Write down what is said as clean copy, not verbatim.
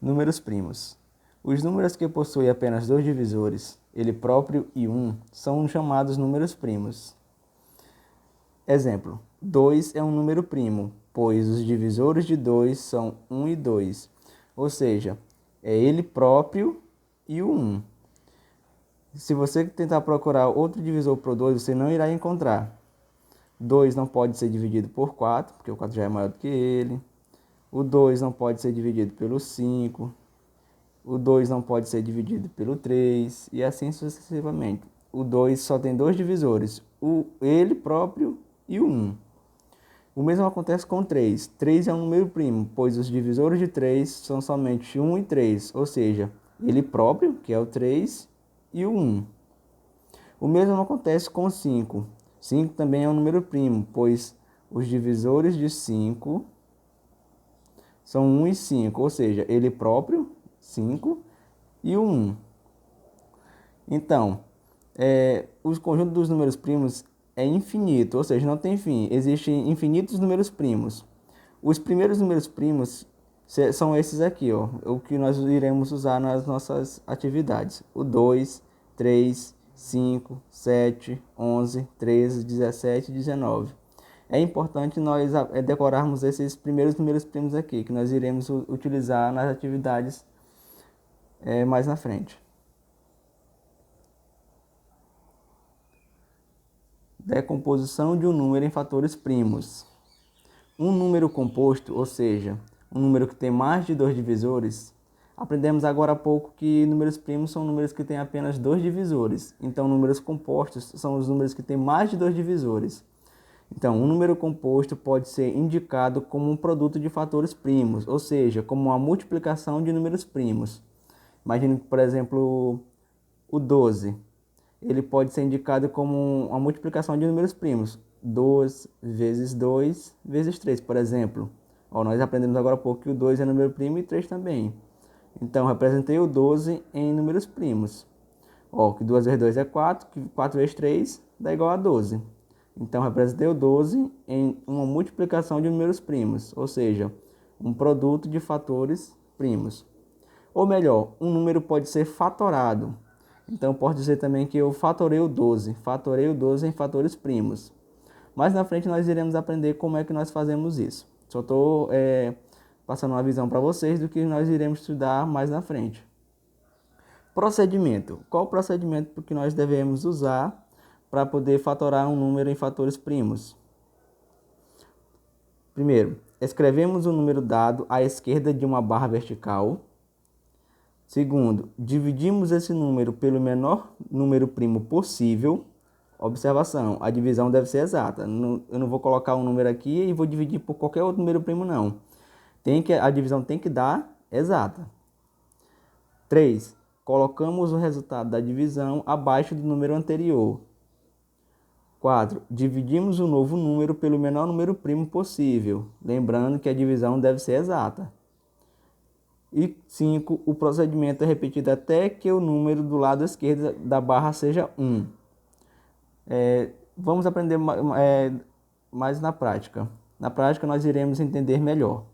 Números primos. Os números que possuem apenas dois divisores, ele próprio e 1, são chamados números primos. Exemplo: 2 é um número primo, pois os divisores de 2 são 1 e 2, ou seja, é ele próprio e o 1. Se você tentar procurar outro divisor por 2, você não irá encontrar. 2 não pode ser dividido por 4, porque o 4 já é maior do que ele. O 2 não pode ser dividido pelo 5. O 2 não pode ser dividido pelo 3, e assim sucessivamente. O 2 só tem dois divisores, ele próprio e o 1. O mesmo acontece com 3. 3 é um número primo, pois os divisores de 3 são somente 1 e 3, ou seja, ele próprio, que é o 3, e o 1. O mesmo acontece com 5. 5 também é um número primo, pois os divisores de 5 são 1 e 5, ou seja, ele próprio, 5, e o 1. Então, o conjunto dos números primos é infinito, ou seja, não tem fim. Existem infinitos números primos. Os primeiros números primos são esses aqui, ó, o que nós iremos usar nas nossas atividades. O 2, 3, 5, 7, 11, 13, 17 e 19. É importante nós decorarmos esses primeiros números primos aqui, que nós iremos utilizar nas atividades mais na frente. Decomposição de um número em fatores primos. Um número composto, ou seja, um número que tem mais de dois divisores, aprendemos agora há pouco que números primos são números que têm apenas dois divisores. Então, números compostos são os números que têm mais de dois divisores. Então, um número composto pode ser indicado como um produto de fatores primos, ou seja, como uma multiplicação de números primos. Imagine, por exemplo, o 12. Ele pode ser indicado como uma multiplicação de números primos. 2 vezes 2 vezes 3, por exemplo. Nós aprendemos agora há pouco que o 2 é número primo e 3 também. Então, representei o 12 em números primos. Que 2 vezes 2 é 4, que 4 vezes 3 dá igual a 12. Então, representei o 12 em uma multiplicação de números primos, ou seja, um produto de fatores primos. Ou melhor, um número pode ser fatorado. Então, eu posso dizer também que eu fatorei o 12 em fatores primos. Mais na frente nós iremos aprender como é que nós fazemos isso. Só estou passando uma visão para vocês do que nós iremos estudar mais na frente. Procedimento. Qual o procedimento que nós devemos usar para poder fatorar um número em fatores primos? Primeiro, escrevemos o número dado à esquerda de uma barra vertical. Segundo, dividimos esse número pelo menor número primo possível. Observação, a divisão deve ser exata. Eu não vou colocar um número aqui e vou dividir por qualquer outro número primo, não. A divisão tem que dar exata. 3. Colocamos o resultado da divisão abaixo do número anterior. 4. Dividimos o novo número pelo menor número primo possível. Lembrando que a divisão deve ser exata. E 5. O procedimento é repetido até que o número do lado esquerdo da barra seja 1. Vamos aprender mais na prática. Na prática, nós iremos entender melhor.